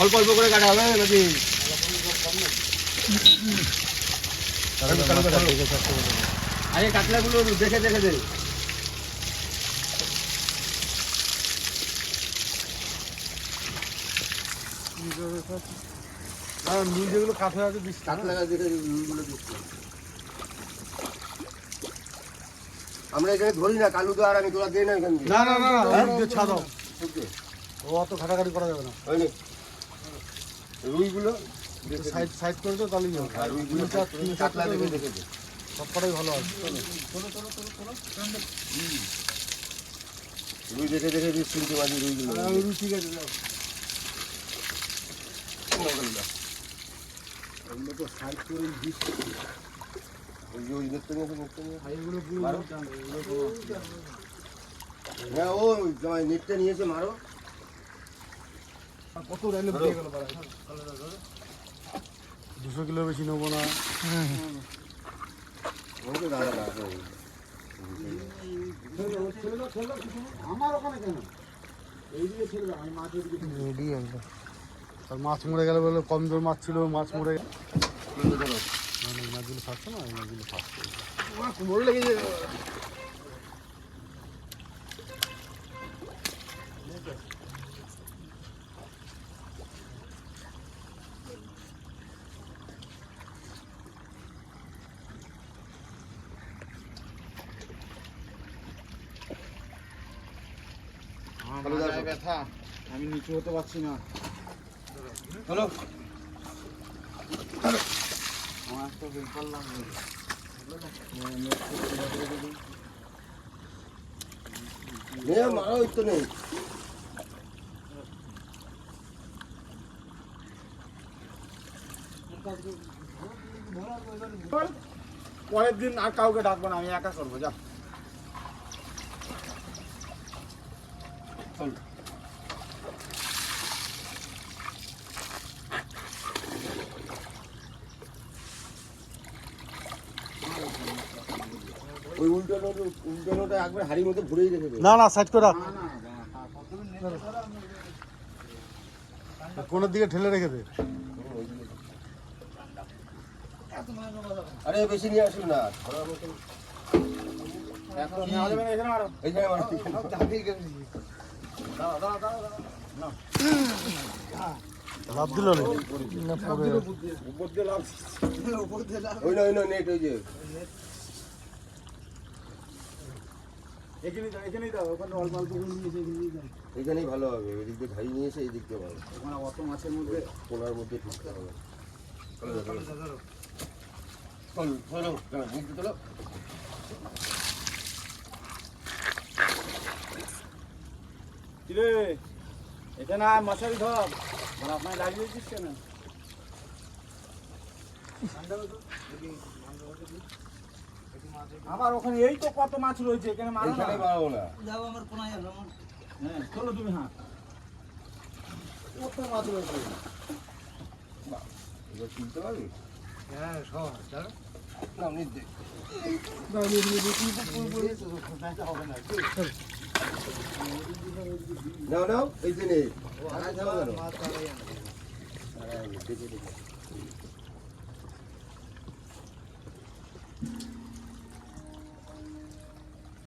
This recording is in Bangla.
অল্প অল্প করে কাটা হবে নাকি? আগে কাতলাগুলো দেখে দেখে দে। নুন যেগুলো কাঠে আছে কাতলা দেখে নুনগুলো দিচ্ছি। আমরা এখানে ধরি না, কালু তো আর আমি তোরা দিই না এখান থেকে। না না না ছাড়াও, ও অত ঘাটাঘাটি করা যাবে না। রুইগুলো সাইড সাইড করে দাও তাহলেই হবে। আর রুইগুলো কাতলা দেখে দেখে দে। সবকটাই ভালো আছে। রুই দেখে দেখে দিস, চিনতে পারি রুইগুলো। রুই ঠিক আছে, তো সাইড করে দিস। ওই দেখতে নিয়ে এগুলো হ্যাঁ, ও নেটটা নিয়েছে, মারো। কত রাইলে 200 কিলো বেশি নেবো না। আমার ওখানে কেন এইদিকে ছেড়ে দাও, আমি মাছ মাছ মরে গেলে বলে কম জোর মাছ ছিল, মাছ মরে গেল। মাছগুলো থাকছে না, এই মাছগুলো থাকছে। কুমড়ো লেগে ব্যথা, আমি নিচু হতে পারছি না। চলো, আমার তো বেকার লাগবে। মারো, ওই তো নেই। পরের দিন আর কাউকে ডাকবো না, আমি একা করবো। যা ওই উল্টানোটা একবার হাড়ির মধ্যে ভরেই রেখে দেবে। না না, সাইড করে রাখ, কোনের দিকে ঠেলে রেখে দে। আরে বেশি নিয়ে আসুন না, লাভ দিল নেট, ওই যে এখানেই ভালো হবে। এদিক দিয়ে ধাড়ি নিয়েছে, এই দিক দিয়ে ভালো। অত মাছের মধ্যে কোনার মধ্যে ঢুকতে হবে। কিরে এখানে মশারি ধর, আপনার লাগিয়েছিস কেন? আমার ওখানে এই তো কত মাছ রয়েছে, এখানে মারো না। পারবো না। যাও আমার কোনায় যাও। হ্যাঁ চলো তুমি। হ্যাঁ কত মাছ রয়েছে। এবার তুলতে পারবি? হ্যাঁ সব চলো না, আপনি দেখ। নাও নাও, এই যে নেই।